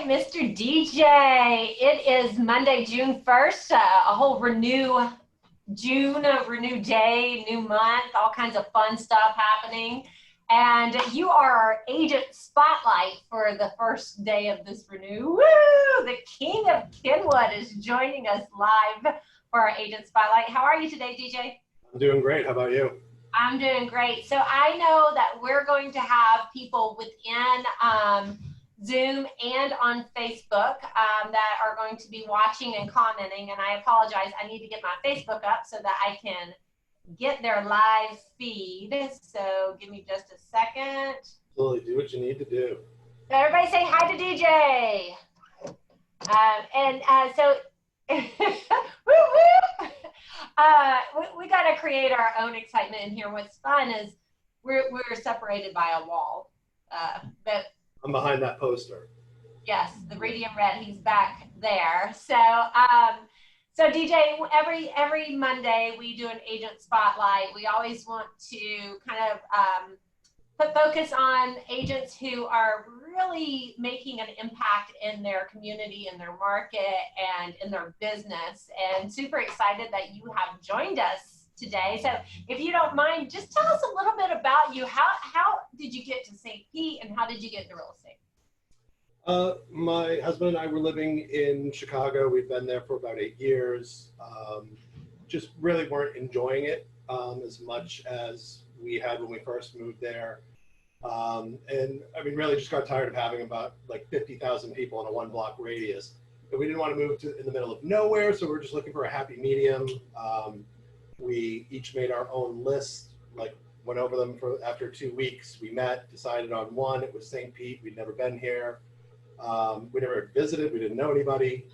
right, Mr. DJ. It is Monday, June 1st, a whole June, a renew day, new month, all kinds of fun stuff happening. And you are our agent spotlight for the first day of this renew. Woo! The king of Kenwood is joining us live for our agent spotlight. How are you today, DJ? I'm doing great. How about you? I'm doing great. So I know that we're going to have people within Zoom and on Facebook that are going to be watching and commenting. And I apologize, I need to get my Facebook up so that I can get their live feed. So give me just a second. Absolutely, do what you need to do. So everybody say hi to DJ. So woo woo. We got to create our own excitement in here. What's fun is we're separated by a wall. But I'm behind that poster. yes, the radium red. He's back there. So so DJ, every Monday we do an agent spotlight. We always want to kind of put focus on agents who are really making an impact in their community, in their market, and in their business. And super excited that you have joined us today. So if you don't mind, just tell us a little bit about you. How did you get to St. Pete, and how did you get into real estate? My husband and I were living in Chicago. We've been there for about 8 years. Just really weren't enjoying it as much as we had when we first moved there. And I mean, really just got tired of having about like 50,000 people in a 1-block radius. But we didn't want to move to in the middle of nowhere, so we're just looking for a happy medium. We each made our own list, like went over them after 2 weeks. We met, decided on one. It was St. Pete. We'd never been here. We never visited. We didn't know anybody.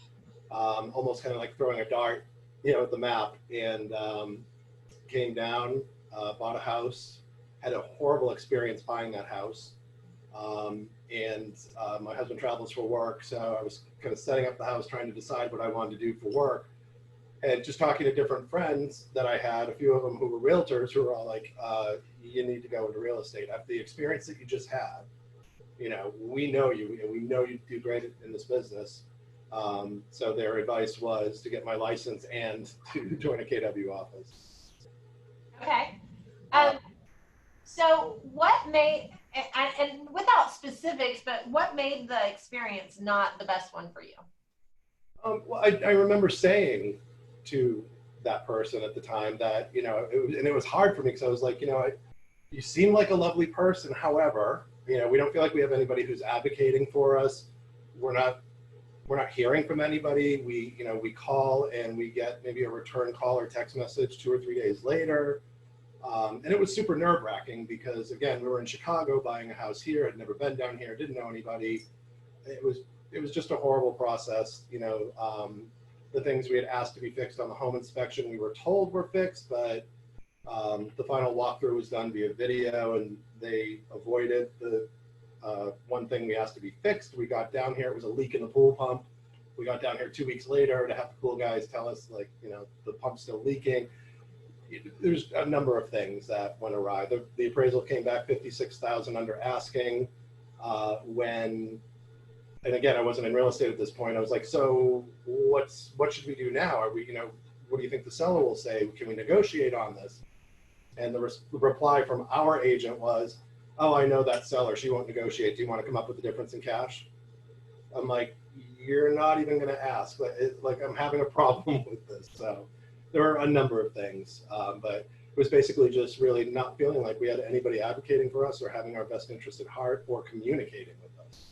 Almost kind of like throwing a dart, at the map. And came down, bought a house. Had a horrible experience buying that house. My husband travels for work, so I was kind of setting up the house, trying to decide what I wanted to do for work. And just talking to different friends that I had, a few of them who were realtors, who were all like, you need to go into real estate. After the experience that you just had, we know you, and we know you do great in this business. So their advice was to get my license and to join a KW office. Okay. So what made, and without specifics, but what made the experience not the best one for you? Well, I remember saying to that person at the time that, it was hard for me because I was like, you seem like a lovely person. However, we don't feel like we have anybody who's advocating for us. We're not hearing from anybody. We call and we get maybe a return call or text message 2 or 3 days later. And it was super nerve-wracking because, again, we were in Chicago buying a house here, had never been down here, didn't know anybody. It was just a horrible process. The things we had asked to be fixed on the home inspection, we were told were fixed, but the final walkthrough was done via video, and they avoided the one thing we asked to be fixed. We got down here, it was a leak in the pool pump. We got down here 2 weeks later to have the pool guys tell us, like, the pump's still leaking. There's a number of things that went awry. The appraisal came back $56,000 under asking. And again, I wasn't in real estate at this point. I was like, so what should we do now? Are we, what do you think the seller will say? Can we negotiate on this? And the reply from our agent was, oh, I know that seller. She won't negotiate. Do you want to come up with the difference in cash? I'm like, you're not even going to ask. Like, I'm having a problem with this. So there are a number of things, but it was basically just really not feeling like we had anybody advocating for us or having our best interest at heart or communicating with us.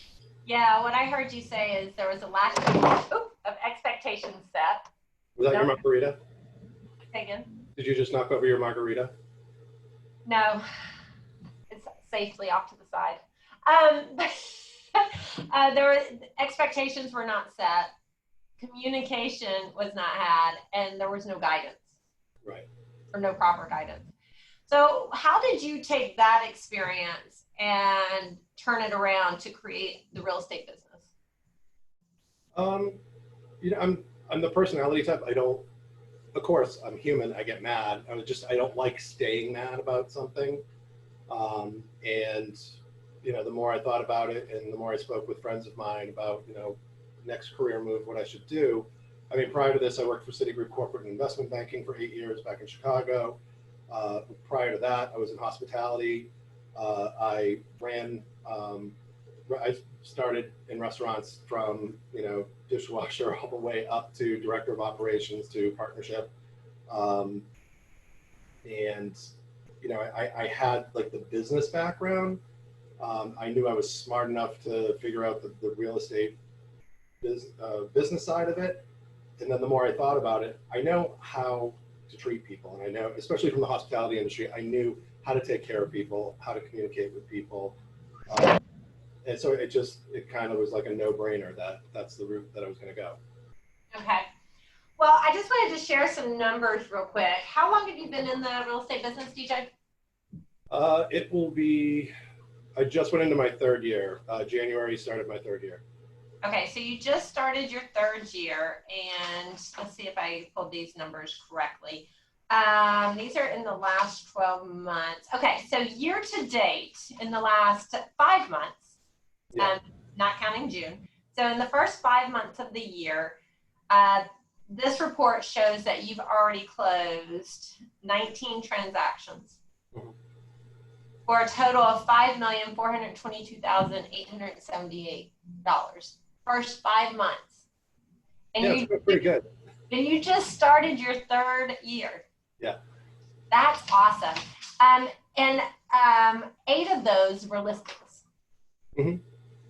Yeah, what I heard you say is there was a lack of expectations set. Was that your margarita? Say again? Did you just knock over your margarita? No, it's safely off to the side. Expectations were not set. Communication was not had, and there was no guidance. Right. Or no proper guidance. So how did you take that experience and turn it around to create the real estate business? I'm the personality type. Of course, I'm human. I get mad. I don't like staying mad about something. And you know, the more I thought about it and the more I spoke with friends of mine about, you know, next career move, what I should do. I mean, prior to this, I worked for Citigroup Corporate and Investment Banking for 8 years back in Chicago. Prior to that, I was in hospitality. I ran, I started in restaurants from, you know, dishwasher all the way up to director of operations to partnership. And, you know, I had like the business background. I knew I was smart enough to figure out the real estate business side of it. And then the more I thought about it, I know how to treat people. And I know, especially from the hospitality industry, I knew how to take care of people, how to communicate with people. And so it kind of was like a no-brainer that that's the route that I was going to go. Okay. Well, I just wanted to share some numbers real quick. How long have you been in the real estate business, DJ? It will be, I just went into my 3rd year. January started my 3rd year. Okay, so you just started your 3rd year, and let's see if I pulled these numbers correctly. These are in the last 12 months. Okay, so year to date, in the last 5 months, not counting June. So in the first 5 months of the year, this report shows that you've already closed 19 transactions for a total of $5,422,878. First 5 months. And yeah, it's pretty good. And you just started your 3rd year. Yeah. That's awesome. And 8 of those were listings. Mm-hmm.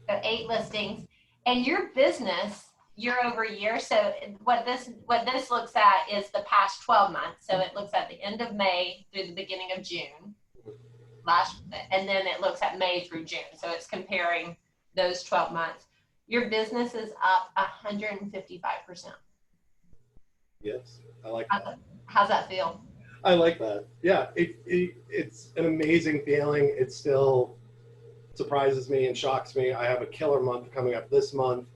So 8 listings. And your business year over year. So what this looks at is the past 12 months. So it looks at the end of May through the beginning of June. And then it looks at May through June. So it's comparing those 12 months. Your business is up 155%. Yes, I like that. How's that feel? I like that. Yeah, it's an amazing feeling. It still surprises me and shocks me. I have a killer month coming up this month.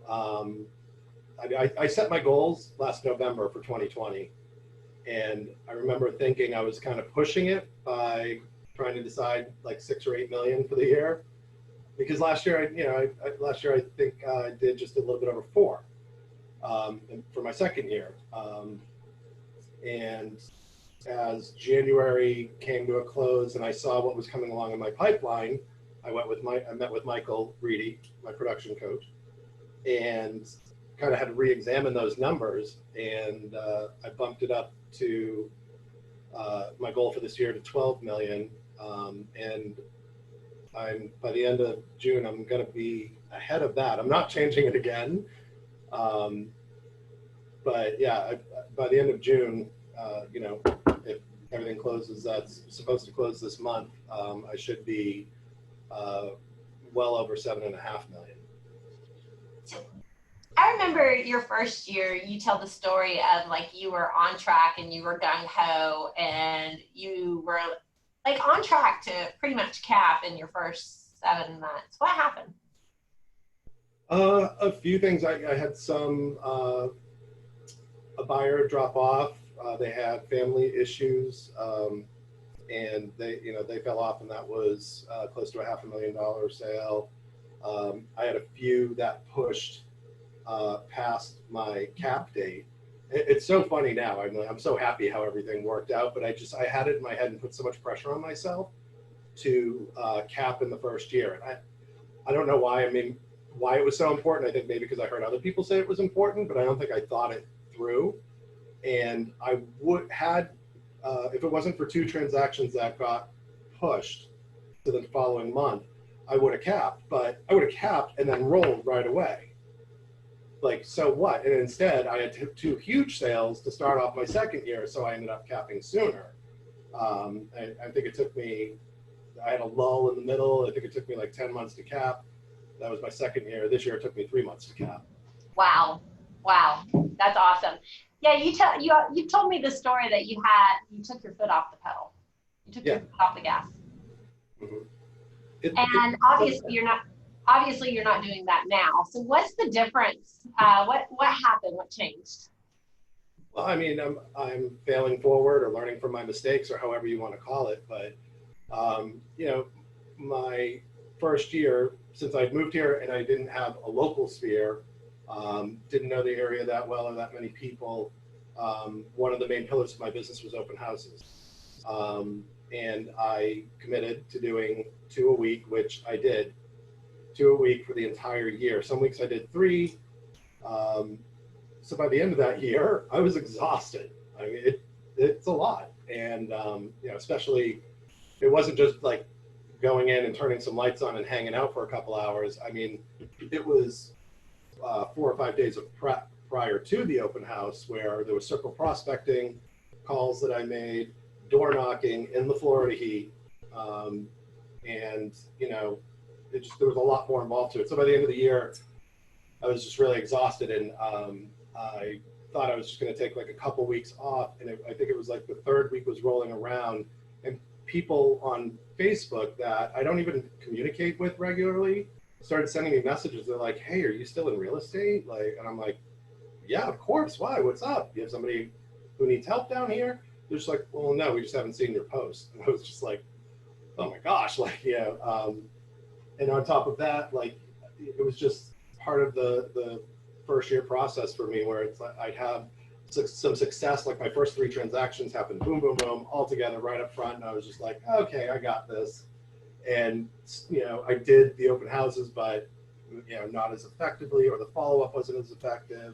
I set my goals last November for 2020. And I remember thinking I was kind of pushing it by trying to decide like 6 or 8 million for the year. Because last year, I think I did just a little bit over 4 for my 2nd year. And as January came to a close and I saw what was coming along in my pipeline, I met with Michael Reedy, my production coach, and kind of had to re-examine those numbers. And I bumped it up to my goal for this year to 12 million. And by the end of June, I'm going to be ahead of that. I'm not changing it again. But yeah, by the end of June, you know, if everything closes, that's supposed to close this month, I should be well over 7.5 million. I remember your first year, you tell the story of like you were on track and you were gung-ho and you were like on track to pretty much cap in your first 7 months. What happened? A few things. I had a buyer drop off. They had family issues, and they fell off, and that was close to a $500,000 sale. I had a few that pushed past my cap date. It's so funny now. I'm so happy how everything worked out, but I had it in my head and put so much pressure on myself to cap in the first year. And I don't know why. I mean, why it was so important. I think maybe because I heard other people say it was important, but I don't think I thought it through. And I if it wasn't for 2 transactions that got pushed to the following month, I would have capped. But I would have capped and then rolled right away. Like, so what? And instead, I had 2 huge sales to start off my 2nd year, so I ended up capping sooner. I think it took me, I had a lull in the middle. I think it took me like 10 months to cap. That was my 2nd year. This year, it took me 3 months to cap. Wow. That's awesome. Yeah, you told me the story that you took your foot off the pedal. You took your foot off the gas. Mm-hmm. And obviously you're not doing that now. So what's the difference? What happened? What changed? Well, I mean, I'm failing forward or learning from my mistakes or however you want to call it. But, you know, first year, since I'd moved here and I didn't have a local sphere, didn't know the area that well or that many people, one of the main pillars of my business was open houses. And I committed to doing 2 a week, which I did, 2 a week for the entire year. Some weeks I did 3. So by the end of that year, I was exhausted. I mean, it's a lot. And, you know, especially, it wasn't just like going in and turning some lights on and hanging out for a couple hours. I mean, it was 4 or 5 days of prep prior to the open house, where there was circle prospecting, calls that I made, door knocking in the Florida heat. And, you know, there was a lot more involved to it. So by the end of the year, I was just really exhausted, and I thought I was just going to take like a couple weeks off. And I think it was like the 3rd week was rolling around, and people on Facebook that I don't even communicate with regularly started sending me messages. They're like, "Hey, are you still in real estate?" Like, and I'm like, "Yeah, of course. Why? What's up? You have somebody who needs help down here?" They're just like, "Well, no, we just haven't seen your post." And I was just like, "Oh my gosh!" Like, yeah. And on top of that, like, it was just part of the first year process for me, where it's like I'd have some success. Like my first 3 transactions happened, boom, boom, boom, all together right up front, and I was just like, "Okay, I got this." And, you know, I did the open houses, but, you know, not as effectively, or the follow-up wasn't as effective.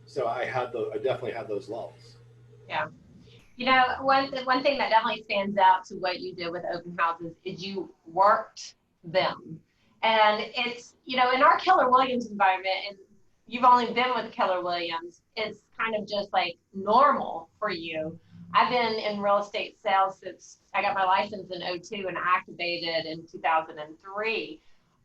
So I definitely had those lulls. Yeah. You know, one thing that definitely stands out to what you did with open houses is you worked them. And it's, you know, in our Keller Williams environment, and you've only been with Keller Williams, it's kind of just like normal for you. I've been in real estate sales since I got my license in '02 and activated in 2003.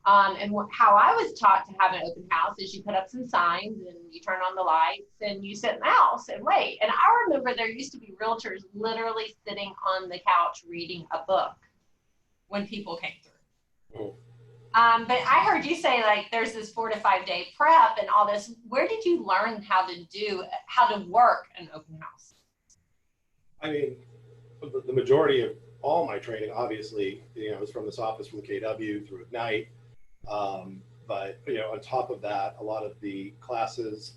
And how I was taught to have an open house is you put up some signs and you turn on the lights and you sit in the house and wait. And I remember there used to be realtors literally sitting on the couch reading a book when people came through. But I heard you say like there's this 4 to 5 day prep and all this. Where did you learn how to work an open house? I mean, the majority of all my training, obviously, you know, was from this office, from KW through Ignite. But, you know, on top of that, a lot of the classes,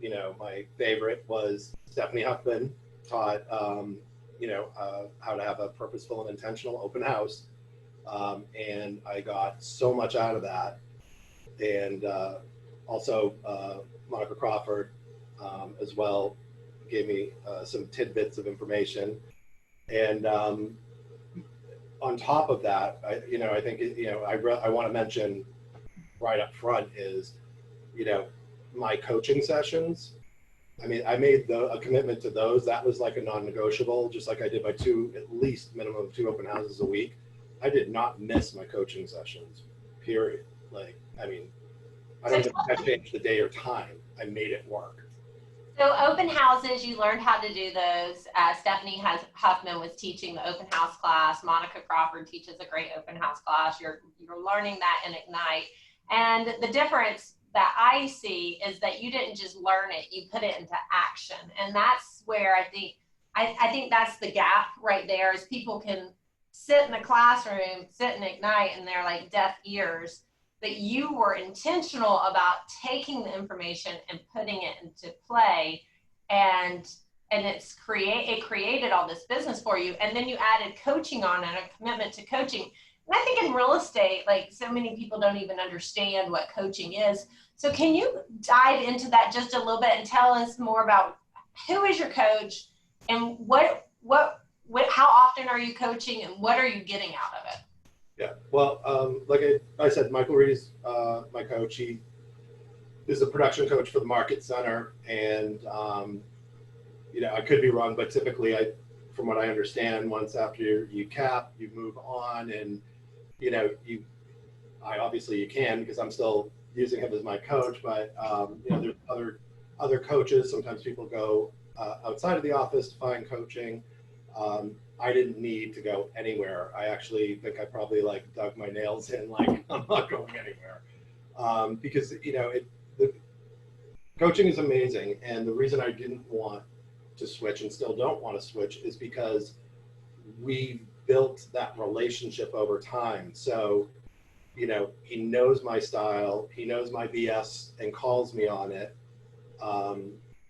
you know, my favorite was Stephanie Huffman taught, you know, how to have a purposeful and intentional open house. And I got so much out of that. And also Monica Crawford as well gave me some tidbits of information. And on top of that, I think, you know, I want to mention right up front is, you know, my coaching sessions. I mean, I made a commitment to those. That was like a non-negotiable, just like I did my at least minimum of 2 open houses a week. I did not miss my coaching sessions, period. Like, I mean, I don't think I changed the day or time. I made it work. So open houses, you learned how to do those. Stephanie Huffman was teaching the open house class. Monica Crawford teaches a great open house class. You're learning that in Ignite. And the difference that I see is that you didn't just learn it, you put it into action. And that's where I think that's the gap right there, is people can sit in the classroom, sit in Ignite, and they're like deaf ears. But you were intentional about taking the information and putting it into play, and it created all this business for you. And then you added coaching on it, a commitment to coaching. And I think in real estate, like, so many people don't even understand what coaching is. So can you dive into that just a little bit and tell us more about who is your coach, and how often are you coaching, and what are you getting out of it? Yeah, well, like I said, Michael Reed's my coach. He is a production coach for the Market Center, and you know, I could be wrong, but typically, from what I understand, once after you cap, you move on, and you know, obviously you can, because I'm still using him as my coach, but you know, there's other coaches. Sometimes people go outside of the office to find coaching. I didn't need to go anywhere. I actually think I probably like dug my nails in, like, I'm not going anywhere. Because, you know, the coaching is amazing. And the reason I didn't want to switch, and still don't want to switch, is because we've built that relationship over time. So, you know, he knows my style, he knows my BS and calls me on it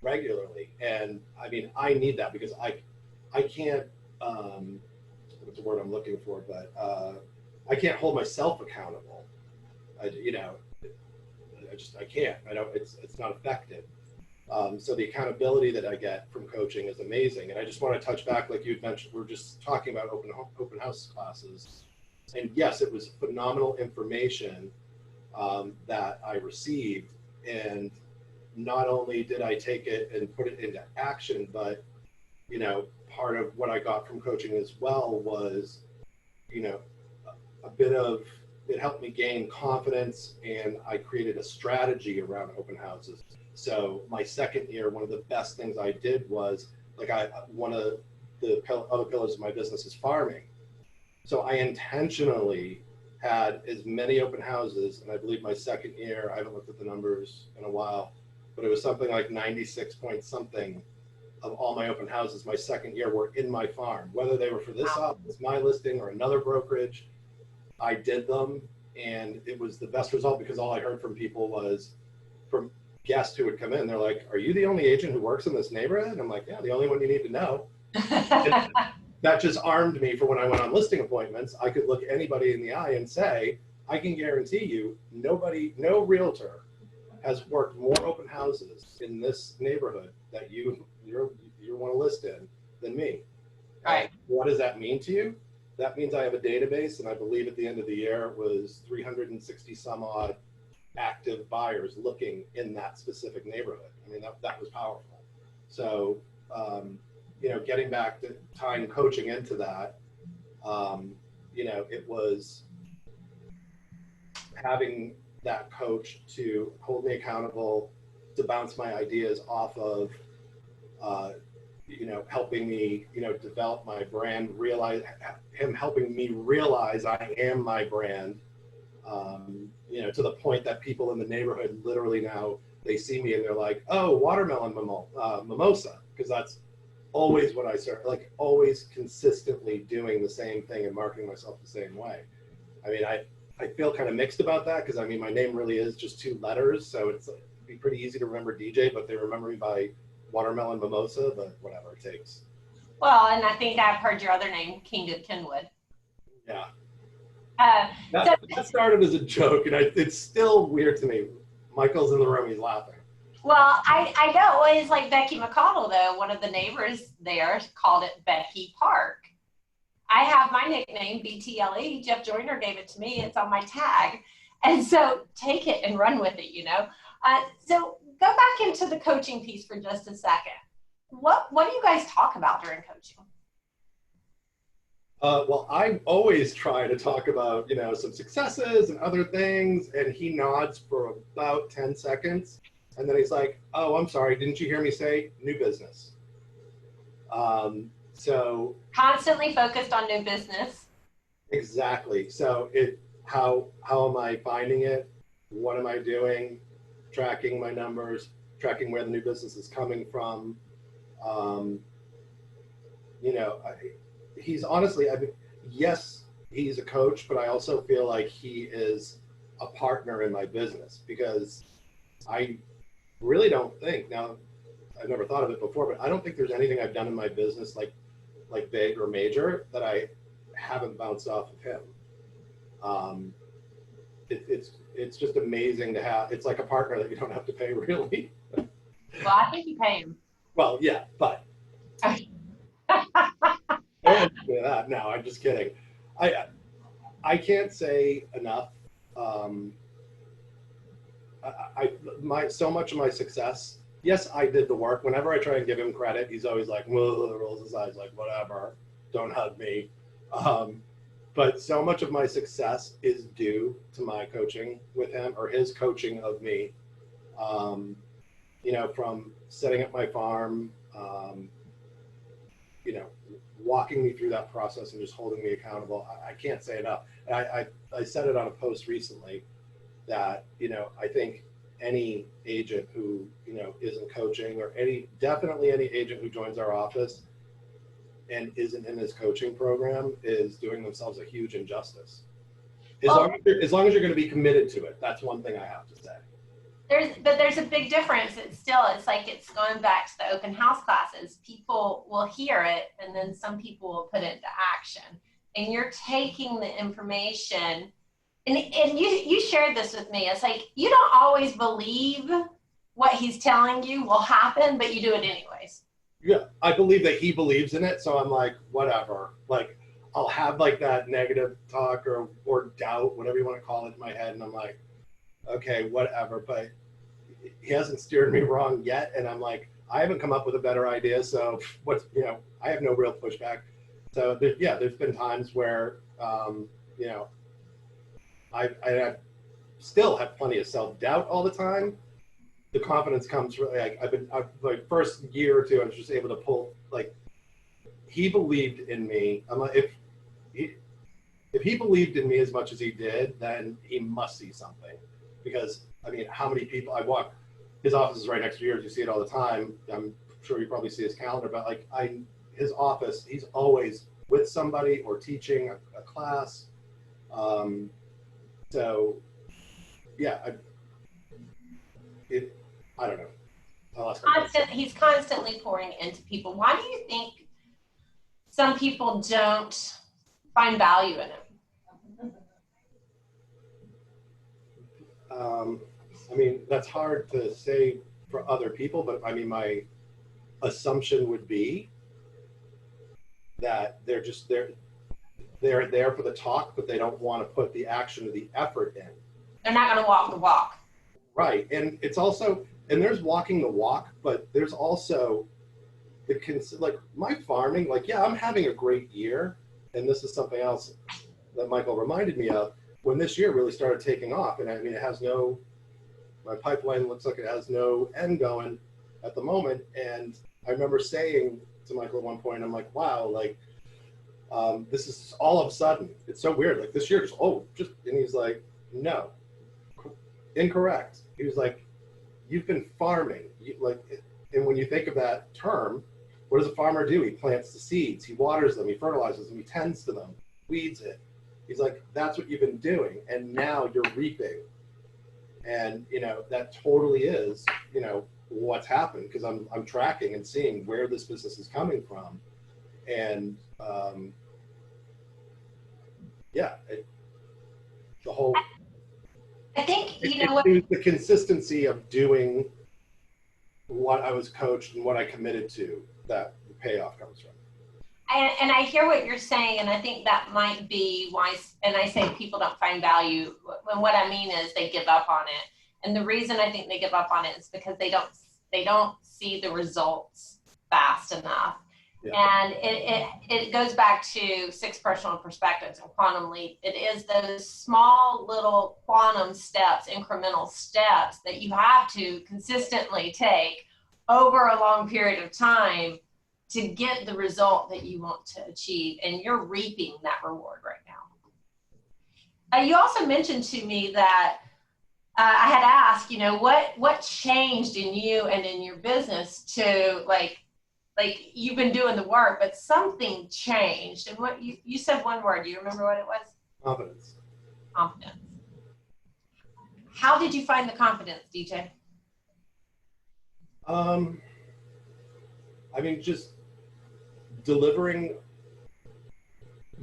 regularly. And I mean, I need that because I can't, what's the word I'm looking for, but I can't hold myself accountable. You know, I can't, it's not effective. So the accountability that I get from coaching is amazing. And I just want to touch back, like you'd mentioned, we're just talking about open house classes. And yes, it was phenomenal information that I received. And not only did I take it and put it into action, but, you know, part of what I got from coaching as well was, you know, a bit of, it helped me gain confidence, and I created a strategy around open houses. So my second year, one of the best things I did was, like, one of the other pillars of my business is farming. So I intentionally had as many open houses, and I believe my second year, I haven't looked at the numbers in a while, but it was something like 96 point something of all my open houses my second year were in my farm, whether they were for this office, my listing, or another brokerage. I did them, and it was the best result because all I heard from people was, from guests who would come in, they're like, "Are you the only agent who works in this neighborhood?" And I'm like, "Yeah, the only one you need to know." That just armed me for when I went on listing appointments. I could look anybody in the eye and say, I can guarantee you, no realtor has worked more open houses in this neighborhood that you want to list in than me. Right. What does that mean to you? That means I have a database, and I believe at the end of the year it was 360 some odd active buyers looking in that specific neighborhood. I mean, that was powerful. So, you know, getting back to tying coaching into that, you know, it was having that coach to hold me accountable, to bounce my ideas off of, you know, helping me, you know, develop my brand, him helping me realize I am my brand, you know, to the point that people in the neighborhood literally now, they see me and they're like, "Oh, watermelon mimosa," because that's always what I start, like, always consistently doing the same thing and marketing myself the same way. I mean, I feel kind of mixed about that because, I mean, my name really is just 2 letters, so it'd be pretty easy to remember DJ, but they remember me by watermelon mimosa, but whatever it takes. Well, and I think I've heard your other name, King of Kenwood. Yeah. So, That started as a joke, and it's still weird to me. Michael's in the room, he's laughing. well, I know it's like Becky McConnell, though. One of the neighbors there called it Becky Park. I have my nickname, BTLE. Jeff Joyner gave it to me. It's on my tag. And so take it and run with it, you know. So go back into the coaching piece for just a second. What do you guys talk about during coaching? Well, I always try to talk about, you know, some successes and other things, and he nods for about 10 seconds, and then he's like, "Oh, I'm sorry, didn't you hear me say new business?" So Constantly focused on new business. exactly. So how am I finding it? What am I doing? Tracking my numbers, tracking where the new business is coming from. You know, he's honestly, I mean, yes, he's a coach, but I also feel like he is a partner in my business because I really don't think, now I've never thought of it before, but I don't think there's anything I've done in my business like big or major that I haven't bounced off of him. It's just amazing to have. It's like a partner that you don't have to pay, really. Well, I think you pay him. Well, yeah, but that. No, I'm just kidding. I can't say enough. So much of my success. Yes, I did the work. Whenever I try and give him credit, he's always like, "Whoa," rolls his eyes, like, "Whatever, don't hug me." But so much of my success is due to my coaching with him, or his coaching of me. You know, from setting up my farm, you know, walking me through that process and just holding me accountable. I can't say enough. I said it on a post recently that, you know, I think any agent who, you know, isn't coaching, or definitely any agent who joins our office, and isn't in his coaching program is doing themselves a huge injustice. As long as you're going to be committed to it, that's one thing I have to say. There's a big difference. It's like it's going back to the open house classes. People will hear it, and then some people will put it into action. And you're taking the information, and you shared this with me. It's like you don't always believe what he's telling you will happen, but you do it anyways. Yeah, I believe that he believes in it, so I'm like, whatever. Like, I'll have like that negative talk or doubt, whatever you want to call it, in my head, and I'm like, okay, whatever. But he hasn't steered me wrong yet, and I'm like, I haven't come up with a better idea, so I have no real pushback. So there's been times where I still have plenty of self-doubt all the time. The confidence comes really like first year or two, I was just able to pull, like, he believed in me. I'm like, if he believed in me as much as he did, then he must see something. Because I mean, how many people his office is right next to yours, you see it all the time. I'm sure you probably see his calendar, but like his office, he's always with somebody or teaching a class. So yeah, I don't know. He's constantly pouring into people. Why do you think some people don't find value in him? I mean, that's hard to say for other people, but I mean, my assumption would be that they're there for the talk, but they don't want to put the action or the effort in. They're not going to walk the walk. Right. And it's also, and there's walking the walk, but there's also like my farming, like, yeah, I'm having a great year. And this is something else that Michael reminded me of when this year really started taking off. And I mean, my pipeline looks like it has no end going at the moment. And I remember saying to Michael at one point, I'm like, wow, like, this is all of a sudden, it's so weird. Like this year, and he's like, no, incorrect. He was like, you've been farming. And when you think of that term, what does a farmer do? He plants the seeds, he waters them, he fertilizes them, he tends to them, weeds it. He's like, that's what you've been doing. And now you're reaping. And, that totally is, what's happened, because I'm tracking and seeing where this business is coming from. And, the whole, I think, it was the consistency of doing what I was coached and what I committed to that the payoff comes from. And I hear what you're saying, and I think that might be why, and I say people don't find value, when what I mean is they give up on it. And the reason I think they give up on it is because they don't see the results fast enough. Yeah. And it goes back to 6 personal perspectives and quantum leap. It is those small little quantum steps, incremental steps that you have to consistently take over a long period of time to get the result that you want to achieve. And you're reaping that reward right now. You also mentioned to me that I had asked, what changed in you and in your business to like you've been doing the work, but something changed. And what you said one word, do you remember what it was? Confidence. Confidence. How did you find the confidence, DJ? I mean, just delivering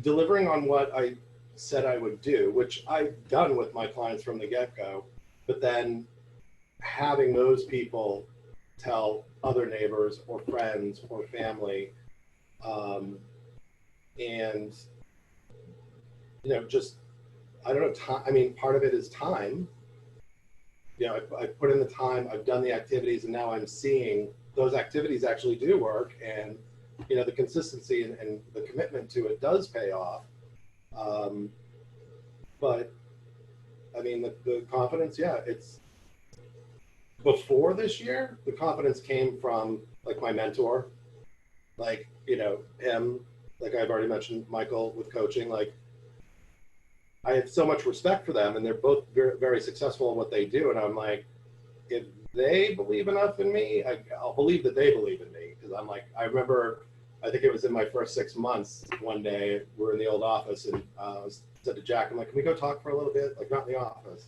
on what I said I would do, which I've done with my clients from the get-go, but then having those people tell other neighbors or friends or family, and just, I don't know, time. I mean, part of it is time. I put in the time, I've done the activities, and now I'm seeing those activities actually do work, and the consistency and the commitment to it does pay off. But I mean, the confidence, it's before this year, the confidence came from like my mentor, like, him, like I've already mentioned, Michael with coaching. Like, I have so much respect for them, and they're both very, very successful in what they do. And I'm like, if they believe enough in me, I'll believe that they believe in me. Because I'm like, I remember I think it was in my first 6 months, one day we're in the old office and I said to Jack, I'm like, can we go talk for a little bit? Like, not in the office.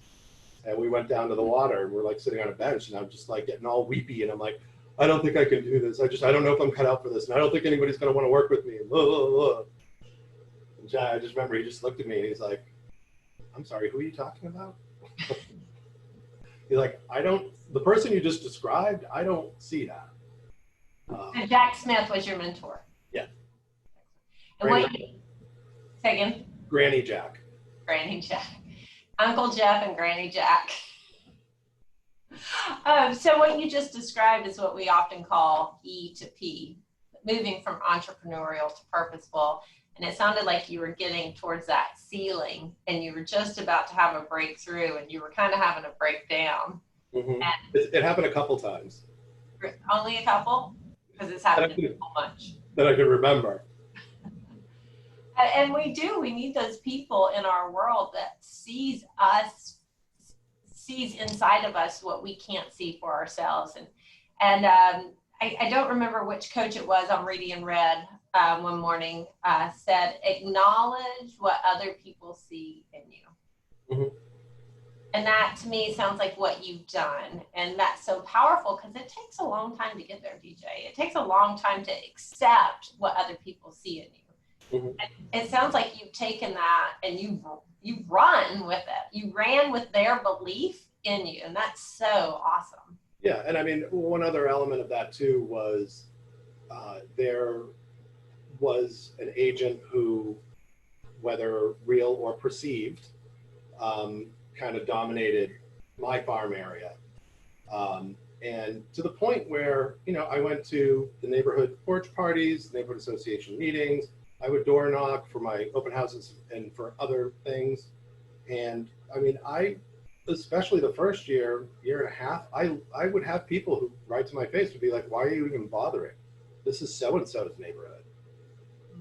And we went down to the water and we're like sitting on a bench and I'm just like getting all weepy and I'm like, I don't think I can do this. I don't know if I'm cut out for this and I don't think anybody's going to want to work with me. And Jack, I just remember he just looked at me and he's like, I'm sorry, who are you talking about? He's like, the person you just described, I don't see that. And Jack Smith was your mentor. Yeah. And say again? Granny Jack. Granny Jack. Uncle Jeff and Granny Jack. So what you just described is what we often call E to P, moving from entrepreneurial to purposeful. And it sounded like you were getting towards that ceiling and you were just about to have a breakthrough and you were kind of having a breakdown. Mm-hmm. It happened a couple times. Only a couple? Because it's happened so much. That I can remember. And we need those people in our world that sees inside of us what we can't see for ourselves. And I don't remember which coach it was on Reading in Red one morning said, acknowledge what other people see in you. Mm-hmm. And that to me sounds like what you've done. And that's so powerful because it takes a long time to get there, DJ. It takes a long time to accept what other people see in you. Mm-hmm. And it sounds like you've taken that and you run with it. You ran with their belief in you. And that's so awesome. Yeah. And I mean, one other element of that too was there was an agent who, whether real or perceived, kind of dominated my farm area. And to the point where, I went to the neighborhood porch parties, neighborhood association meetings. I would door knock for my open houses and for other things. And I mean, especially the first year and a half, I would have people who right to my face would be like, why are you even bothering? This is so-and-so's neighborhood.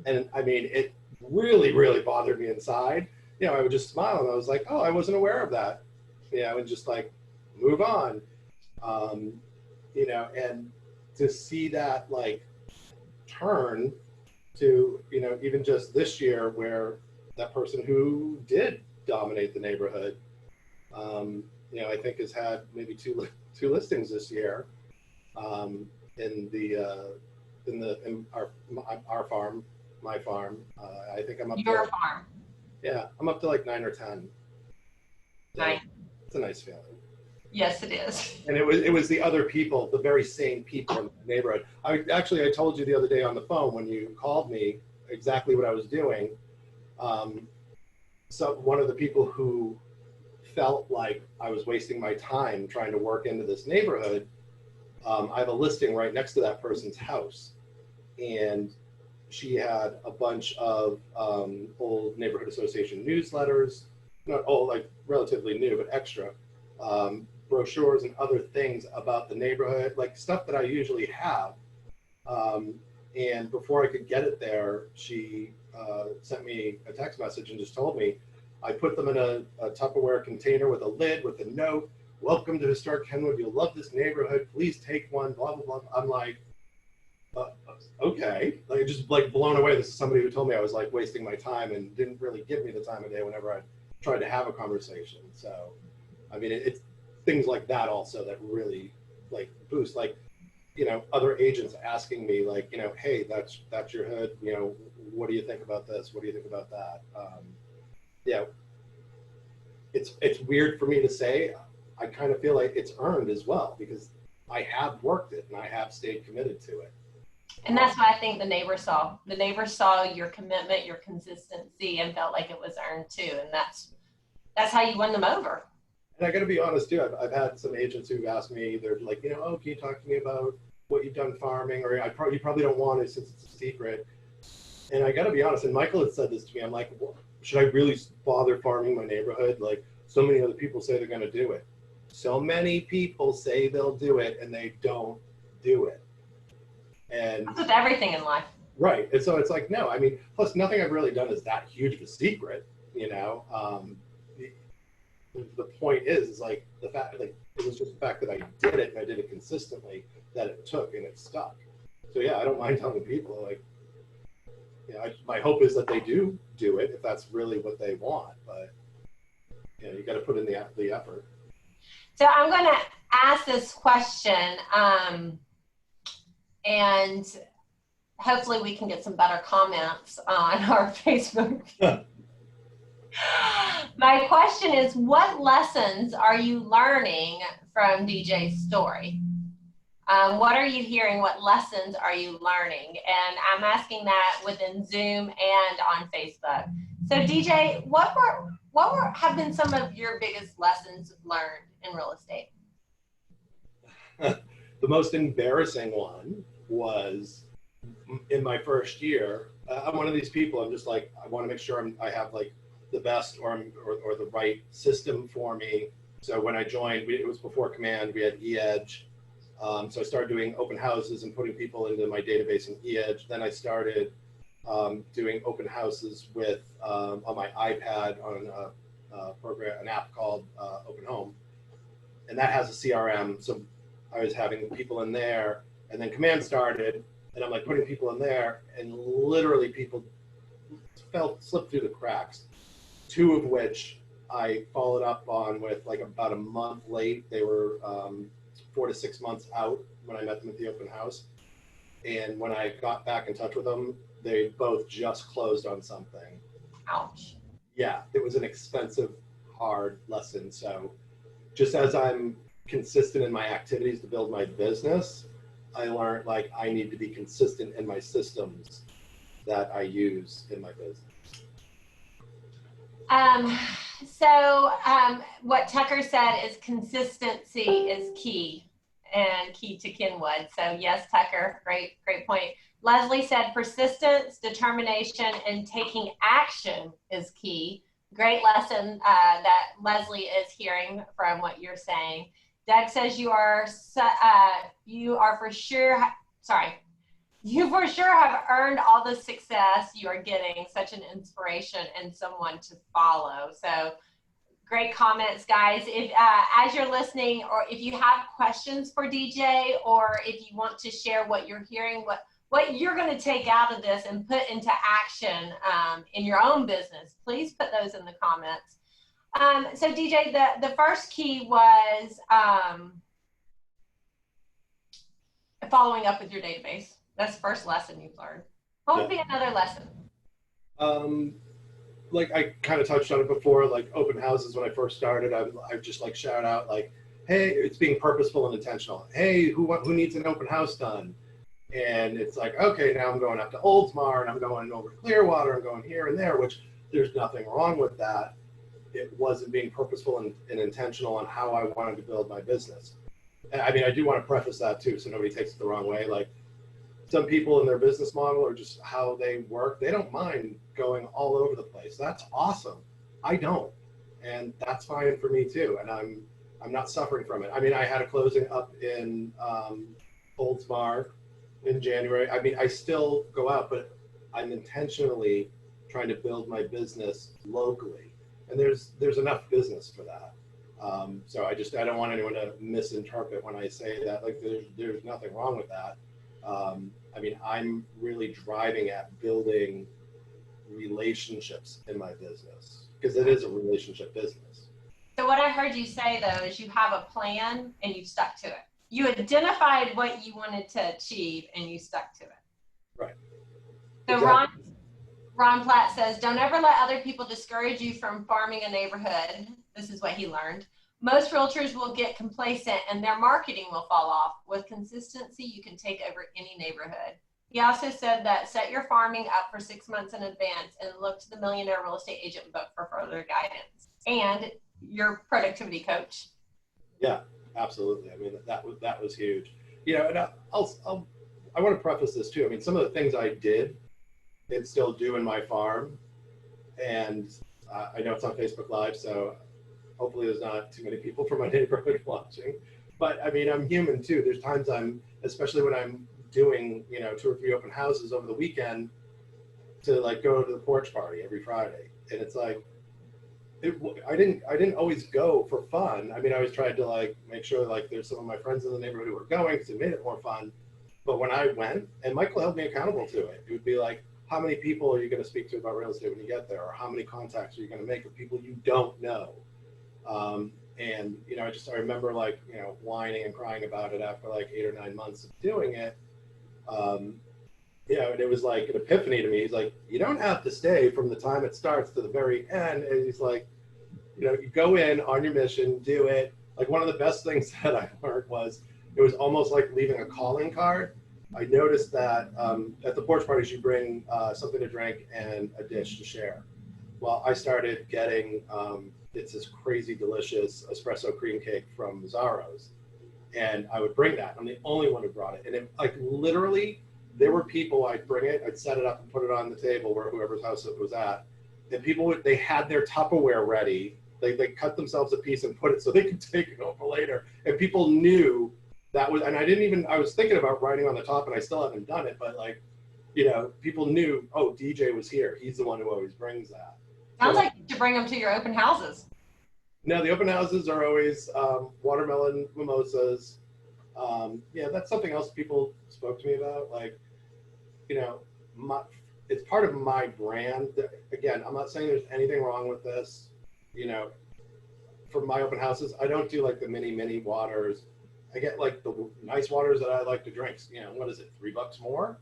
And I mean, it really, really bothered me inside. I would just smile and I was like, oh, I wasn't aware of that. And just like move on. And to see that like turn to, even just this year where that person who did dominate the neighborhood, I think has had maybe two listings this year in our farm, my farm. I think I'm up your farm. Yeah, I'm up to like 9 or 10. So nice. It's a nice feeling. Yes, it is. And it was the other people, the very same people in the neighborhood. I told you the other day on the phone when you called me exactly what I was doing. So one of the people who felt like I was wasting my time trying to work into this neighborhood, I have a listing right next to that person's house. And she had a bunch of old neighborhood association newsletters, not old, like relatively new, but extra, brochures and other things about the neighborhood, like stuff that I usually have. And before I could get it there, she sent me a text message and just told me, I put them in a Tupperware container with a lid with a note, welcome to Historic Kenwood, you'll love this neighborhood, please take one, blah, blah, blah. I'm like, okay, like just like blown away. This is somebody who told me I was like wasting my time and didn't really give me the time of day whenever I tried to have a conversation. So, I mean, it's things like that also that really like boost, like, other agents asking me like, hey, that's your hood. What do you think about this? What do you think about that? It's weird for me to say. I kind of feel like it's earned as well because I have worked it and I have stayed committed to it. And that's what I think the neighbors saw. The neighbors saw your commitment, your consistency, and felt like it was earned too. And that's how you won them over. And I got to be honest too. I've had some agents who've asked me, they're like, oh, can you talk to me about what you've done farming? Or you probably don't want to since it's a secret. And I got to be honest. And Michael had said this to me. I'm like, well, should I really bother farming my neighborhood? Like so many other people say they're going to do it. So many people say they'll do it and they don't do it. And that's with everything in life. Right. And so it's like, no, I mean, plus nothing I've really done is that huge of a secret, the point is like the fact, like it was just the fact that I did it and I did it consistently that it took and it stuck. So yeah, I don't mind telling people like, my hope is that they do it if that's really what they want, but you got to put in the effort. So I'm going to ask this question, and hopefully we can get some better comments on our Facebook. My question is, what lessons are you learning from DJ's story? What are you hearing? What lessons are you learning? And I'm asking that within Zoom and on Facebook. So DJ, what have been some of your biggest lessons learned in real estate? The most embarrassing one was in my first year. I'm one of these people. I'm just like, I want to make sure I have like the best or the right system for me. So when I joined, it was before Command. We had eEdge. So I started doing open houses and putting people into my database in eEdge. Then I started doing open houses with on my iPad on an app called Open Home, and that has a CRM. So I was having people in there, and then Command started, and I'm like putting people in there, and literally people slipped through the cracks. 2 of which I followed up on with like about a month late. They were 4 to 6 months out when I met them at the open house. And when I got back in touch with them, they both just closed on something. Ouch. Yeah, it was an expensive, hard lesson. So just as I'm consistent in my activities to build my business, I learned like I need to be consistent in my systems that I use in my business. What Tucker said is consistency is key, and key to Kenwood. So yes, Tucker, great point. Leslie said persistence, determination, and taking action is key. Great lesson that Leslie is hearing from what you're saying. Doug says you for sure have earned all the success you are getting, such an inspiration and someone to follow. So great comments, guys. If as you're listening, or if you have questions for DJ, or if you want to share what you're hearing, what you're going to take out of this and put into action in your own business, please put those in the comments. So DJ, the first key was following up with your database. That's the first lesson you've learned. What would be another lesson? Like I kind of touched on it before, like open houses when I first started, I just like shout out like, hey, it's being purposeful and intentional. Hey, who needs an open house done? And it's like, okay, now I'm going up to Oldsmar and I'm going over to Clearwater, I'm going here and there, which there's nothing wrong with that. It wasn't being purposeful and intentional on how I wanted to build my business. And I mean, I do want to preface that too, so nobody takes it the wrong way. Like some people in their business model or just how they work, they don't mind going all over the place. That's awesome. I don't. And that's fine for me too. And I'm not suffering from it. I mean, I had a closing up in Oldsmar in January. I mean, I still go out, but I'm intentionally trying to build my business locally. And there's enough business for that. So I don't want anyone to misinterpret when I say that. Like there's nothing wrong with that. I mean, I'm really driving at building relationships in my business because it is a relationship business. So what I heard you say though is you have a plan and you stuck to it. You identified what you wanted to achieve and you stuck to it. Right. So Exactly. Ron Platt says, don't ever let other people discourage you from farming a neighborhood. This is what he learned. Most realtors will get complacent and their marketing will fall off. With consistency, you can take over any neighborhood. He also said that set your farming up for 6 months in advance and look to the Millionaire Real Estate Agent book for further guidance. And your productivity coach. Yeah, absolutely. I mean, that was huge. You know, and I want to preface this too. I mean, some of the things I did and still do in my farm, and I know it's on Facebook Live, so hopefully there's not too many people from my neighborhood watching. But I mean, I'm human too. There's times especially when I'm doing, 2 or 3 open houses over the weekend, to like go to the porch party every Friday, and it's like, I didn't always go for fun. I mean, I always tried to like make sure like there's some of my friends in the neighborhood who were going because it made it more fun. But when I went, and Michael held me accountable to it, it would be like, how many people are you going to speak to about real estate when you get there, or how many contacts are you going to make with people you don't know? And, you know, I remember like, you know, whining and crying about it after like 8 or 9 months of doing it. You know, and it was like an epiphany to me. He's like, you don't have to stay from the time it starts to the very end. And he's like, you know, you go in on your mission, do it. Like one of the best things that I learned was it was almost like leaving a calling card. I noticed that at the porch parties, you bring something to drink and a dish to share. Well, I started getting, it's this crazy delicious espresso cream cake from Mazzaro's. And I would bring that. I'm the only one who brought it. And it, like literally, there were people, I'd bring it, I'd set it up and put it on the table where whoever's house it was at. And people would, they had their Tupperware ready. They cut themselves a piece and put it so they could take it over later. And people knew that was, and I was thinking about writing on the top and I still haven't done it, but like, you know, people knew, oh, DJ was here. He's the one who always brings that. Sounds like you should bring them to your open houses. No, the open houses are always watermelon mimosas. Yeah, that's something else people spoke to me about. Like, you know, it's part of my brand. Again, I'm not saying there's anything wrong with this. You know, for my open houses, I don't do like the mini waters. I get like the nice waters that I like to drink. You know, what is it, $3 more?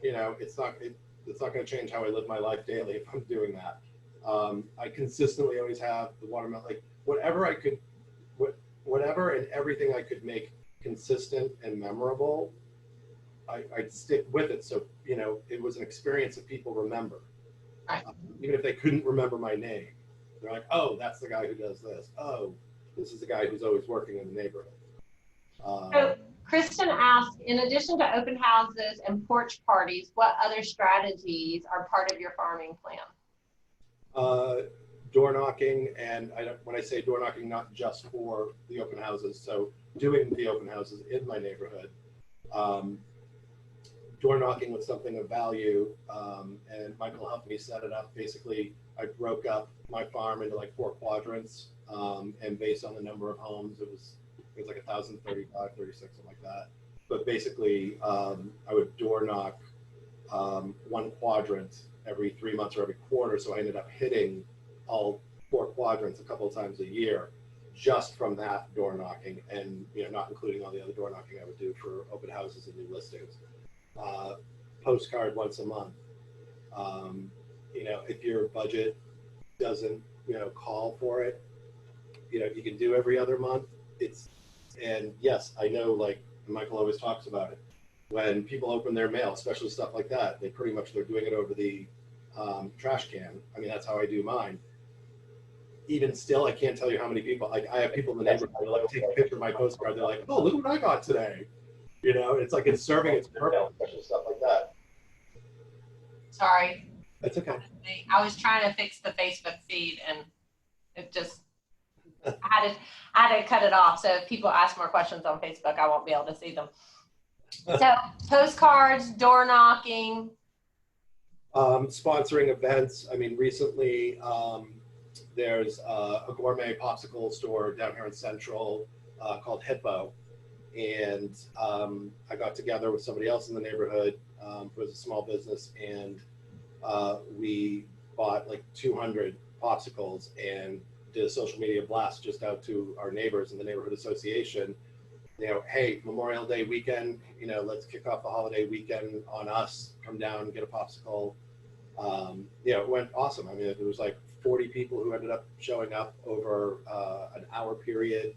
You know, it's not going to change how I live my life daily if I'm doing that. I consistently always have the watermelon, like whatever and everything I could make consistent and memorable, I'd stick with it. So, you know, it was an experience that people remember, even if they couldn't remember my name. They're like, oh, that's the guy who does this. Oh, this is the guy who's always working in the neighborhood. So Kristen asked, in addition to open houses and porch parties, what other strategies are part of your farming plan? Door knocking, and when I say door knocking, not just for the open houses, so doing the open houses in my neighborhood. Door knocking with something of value, and Michael helped me set it up. Basically, I broke up my farm into like 4 quadrants, and based on the number of homes, it was like 1,035, 36, something like that. But basically, I would door knock 1 quadrant every 3 months or every quarter, so I ended up hitting all 4 quadrants a couple of times a year just from that door knocking, and you know, not including all the other door knocking I would do for open houses and new listings. Postcard once a month. You know, if your budget doesn't, you know, call for it, you know, you can do every other month. And yes, I know, like Michael always talks about it, when people open their mail, especially stuff like that, they're doing it over the trash can. I mean, that's how I do mine. Even still, I can't tell you how many people, like I have people in the neighborhood who like take a picture of my postcard. They're like, oh, look what I got today. You know, it's like it's serving its purpose, especially stuff like that. Sorry. That's okay. I was trying to fix the Facebook feed and it just, I had to cut it off. So if people ask more questions on Facebook, I won't be able to see them. So postcards, door knocking. Sponsoring events. I mean, recently there's a gourmet popsicle store down here in Central called Hippo. And I got together with somebody else in the neighborhood who has a small business, and we bought like 200 popsicles and did a social media blast just out to our neighbors in the neighborhood association. You know, hey, Memorial Day weekend, you know, let's kick off the holiday weekend on us. Come down and get a popsicle. You know, it went awesome. I mean, there was like 40 people who ended up showing up over an hour period,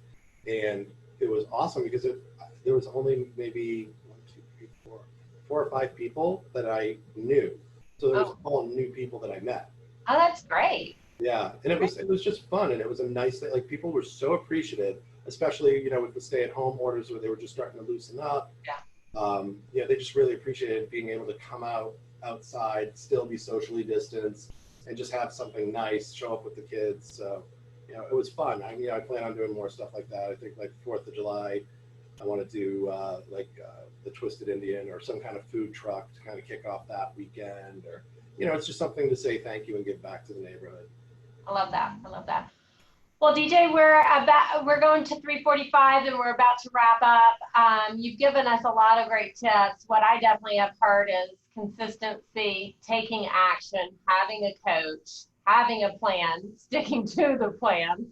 and it was awesome because there was only maybe 4 or 5 people that I knew. So there was all new people that I met. Oh, that's great. Yeah, and it was just fun, and it was a nice thing. Like people were so appreciative, especially, you know, with the stay-at-home orders where they were just starting to loosen up. Yeah. You know, they just really appreciated being able to come outside, still be socially distanced, and just have something nice, show up with the kids. So, you know, it was fun. I plan on doing more stuff like that. I think like 4th of July, I want to do the Twisted Indian or some kind of food truck to kind of kick off that weekend, or, you know, it's just something to say thank you and give back to the neighborhood. I love that. I love that. Well, DJ, we're going to 3:45 and we're about to wrap up. You've given us a lot of great tips. What I definitely have heard is consistency, taking action, having a coach, having a plan, sticking to the plan.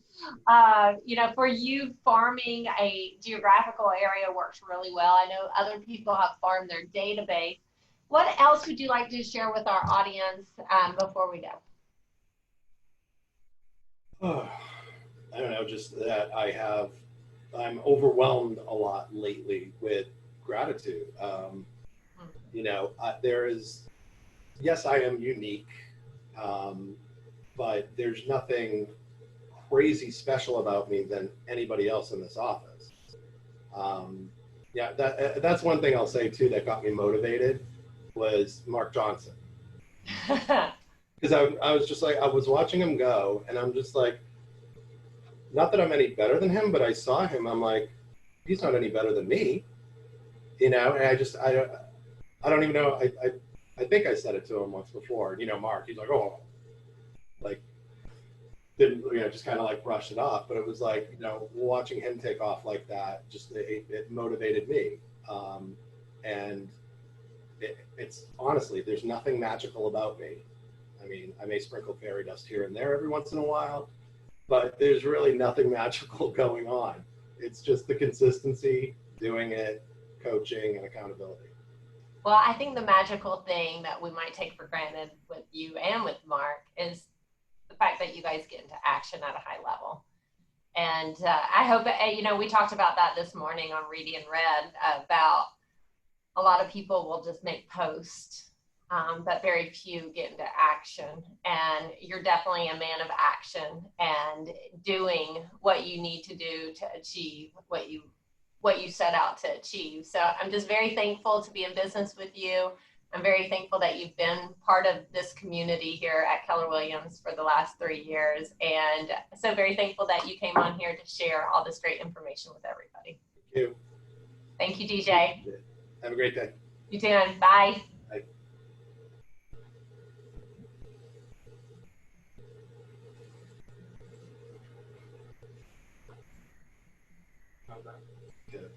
For you, farming a geographical area works really well. I know other people have farmed their database. What else would you like to share with our audience before we go? I don't know, just that I'm overwhelmed a lot lately with gratitude. Yes, I am unique, but there's nothing crazy special about me than anybody else in this office. That's one thing I'll say too that got me motivated was Mark Johnson. Because I was just like, I was watching him go, and I'm just like, not that I'm any better than him, but I saw him. I'm like, he's not any better than me, And I don't even know. I think I said it to him once before. Mark. He's like, oh, like didn't just kind of like brushed it off. But it was like watching him take off like that, just it motivated me. And it's honestly, there's nothing magical about me. I mean, I may sprinkle fairy dust here and there every once in a while, but there's really nothing magical going on. It's just the consistency, doing it, coaching, and accountability. Well, I think the magical thing that we might take for granted with you and with Mark is the fact that you guys get into action at a high level. And I hope, we talked about that this morning on Reedy and Red about a lot of people will just make posts, but very few get into action. And you're definitely a man of action and doing what you need to do to achieve what you set out to achieve. So I'm just very thankful to be in business with you. I'm very thankful that you've been part of this community here at Keller Williams for the last 3 years. And so very thankful that you came on here to share all this great information with everybody. Thank you. Thank you, DJ. Have a great day. You too. Bye. Bye. Good.